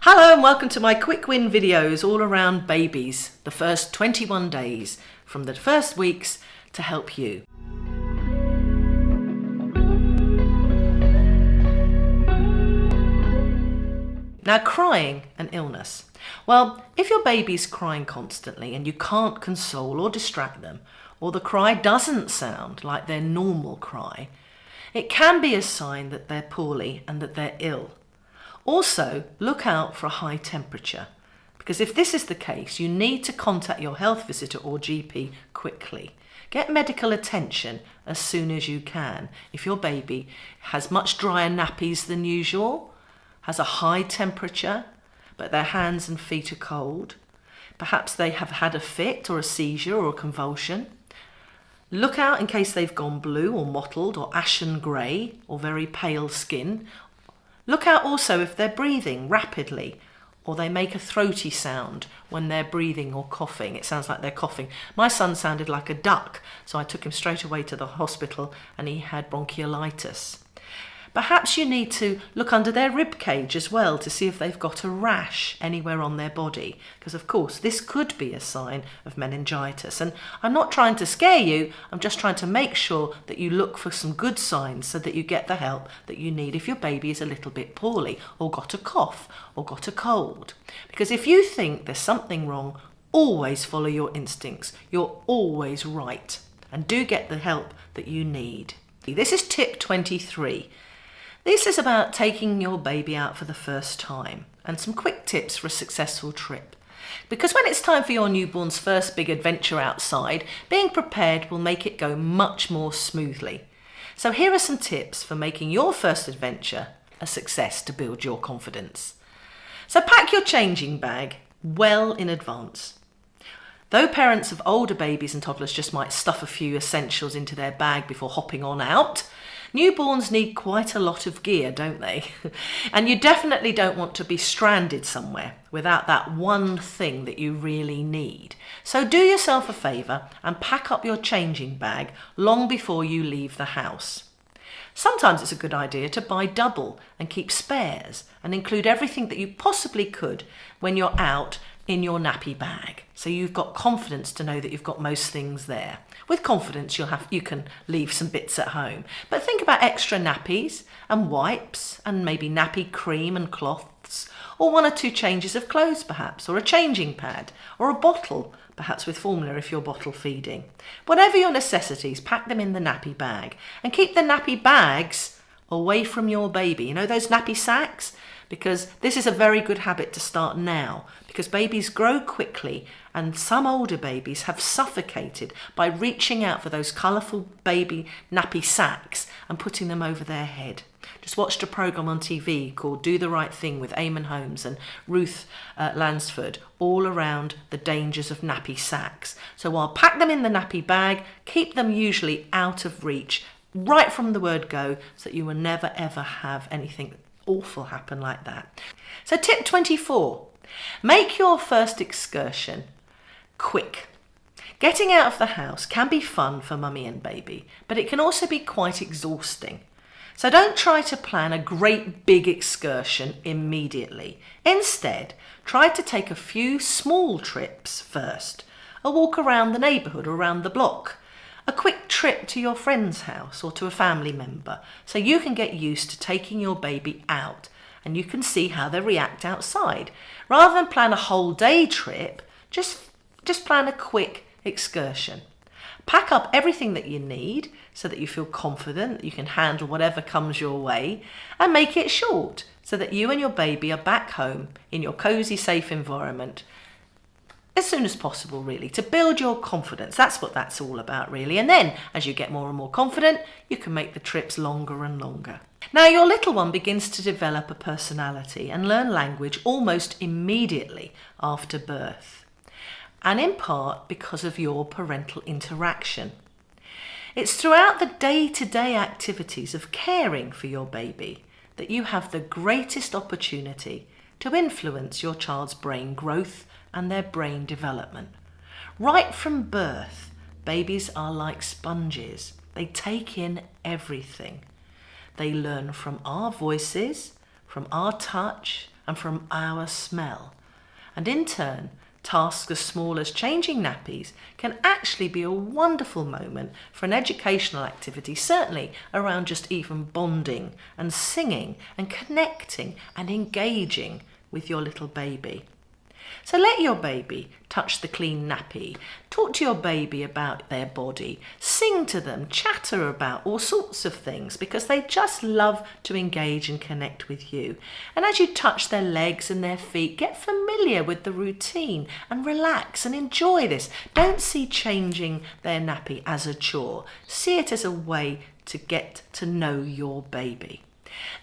Hello and welcome to my quick win videos all around babies, the first 21 days from the first weeks to help you. Now, crying and illness. Well, if your baby's crying constantly and you can't console or distract them, or the cry doesn't sound like their normal cry, it can be a sign that they're poorly and that they're ill. Also, look out for a high temperature, because if this is the case, you need to contact your health visitor or GP quickly. Get medical attention as soon as you can. If your baby has much drier nappies than usual, has a high temperature, but their hands and feet are cold, perhaps they have had a fit or a seizure or a convulsion. Look out in case they've gone blue or mottled or ashen grey or very pale skin. Look out also if they're breathing rapidly or they make a throaty sound when they're breathing or coughing. It sounds like they're coughing. My son sounded like a duck, so I took him straight away to the hospital and he had bronchiolitis. Perhaps you need to look under their rib cage as well to see if they've got a rash anywhere on their body, because of course this could be a sign of meningitis. And I'm not trying to scare you, I'm just trying to make sure that you look for some good signs so that you get the help that you need if your baby is a little bit poorly or got a cough or got a cold. Because if you think there's something wrong, always follow your instincts. You're always right, and do get the help that you need. This is tip 23. This is about taking your baby out for the first time and some quick tips for a successful trip. Because when it's time for your newborn's first big adventure outside, being prepared will make it go much more smoothly. So here are some tips for making your first adventure a success to build your confidence. So pack your changing bag well in advance. Though parents of older babies and toddlers just might stuff a few essentials into their bag before hopping on out, newborns need quite a lot of gear, don't they? And you definitely don't want to be stranded somewhere without that one thing that you really need. So do yourself a favour and pack up your changing bag long before you leave the house. Sometimes it's a good idea to buy double and keep spares and include everything that you possibly could when you're out in your nappy bag. So you've got confidence to know that you've got most things there. With confidence, you can leave some bits at home. But think about extra nappies and wipes and maybe nappy cream and cloths, or one or two changes of clothes perhaps, or a changing pad, or a bottle, perhaps with formula if you're bottle feeding. Whatever your necessities, pack them in the nappy bag and keep the nappy bags away from your baby. You know those nappy sacks? Because this is a very good habit to start now, because babies grow quickly and some older babies have suffocated by reaching out for those colourful baby nappy sacks and putting them over their head. Just watched a programme on TV called Do the Right Thing with Eamon Holmes and Ruth Lansford, all around the dangers of nappy sacks. So I'll pack them in the nappy bag, keep them usually out of reach right from the word go, so that you will never ever have anything awful happen like that. So tip 24, make your first excursion quick. Getting out of the house can be fun for mummy and baby, but it can also be quite exhausting. So don't try to plan a great big excursion immediately. Instead, try to take a few small trips first. A walk around the neighbourhood or around the block. A quick trip to your friend's house or to a family member, so you can get used to taking your baby out and you can see how they react outside. Rather than plan a whole day trip, just plan a quick excursion. Pack up everything that you need so that you feel confident that you can handle whatever comes your way, and make it short so that you and your baby are back home in your cosy, safe environment as soon as possible, really, to build your confidence. That's what that's all about, really. And then as you get more and more confident, you can make the trips longer and longer. Now your little one begins to develop a personality and learn language almost immediately after birth, and in part because of your parental interaction. It's throughout the day-to-day activities of caring for your baby that you have the greatest opportunity to influence your child's brain growth and their brain development. Right from birth, babies are like sponges. They take in everything. They learn from our voices, from our touch, and from our smell. And in turn, tasks as small as changing nappies can actually be a wonderful moment for an educational activity, certainly around just even bonding and singing and connecting and engaging with your little baby. So let your baby touch the clean nappy, talk to your baby about their body, sing to them, chatter about all sorts of things, because they just love to engage and connect with you. And as you touch their legs and their feet, get familiar with the routine and relax and enjoy this. Don't see changing their nappy as a chore. See it as a way to get to know your baby.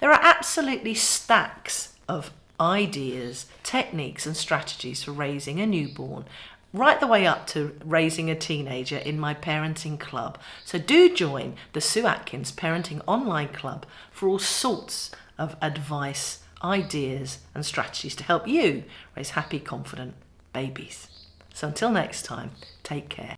There are absolutely stacks of ideas, techniques and strategies for raising a newborn, right the way up to raising a teenager in my parenting club. So do join the Sue Atkins Parenting Online Club for all sorts of advice, ideas and strategies to help you raise happy, confident babies. So until next time, take care.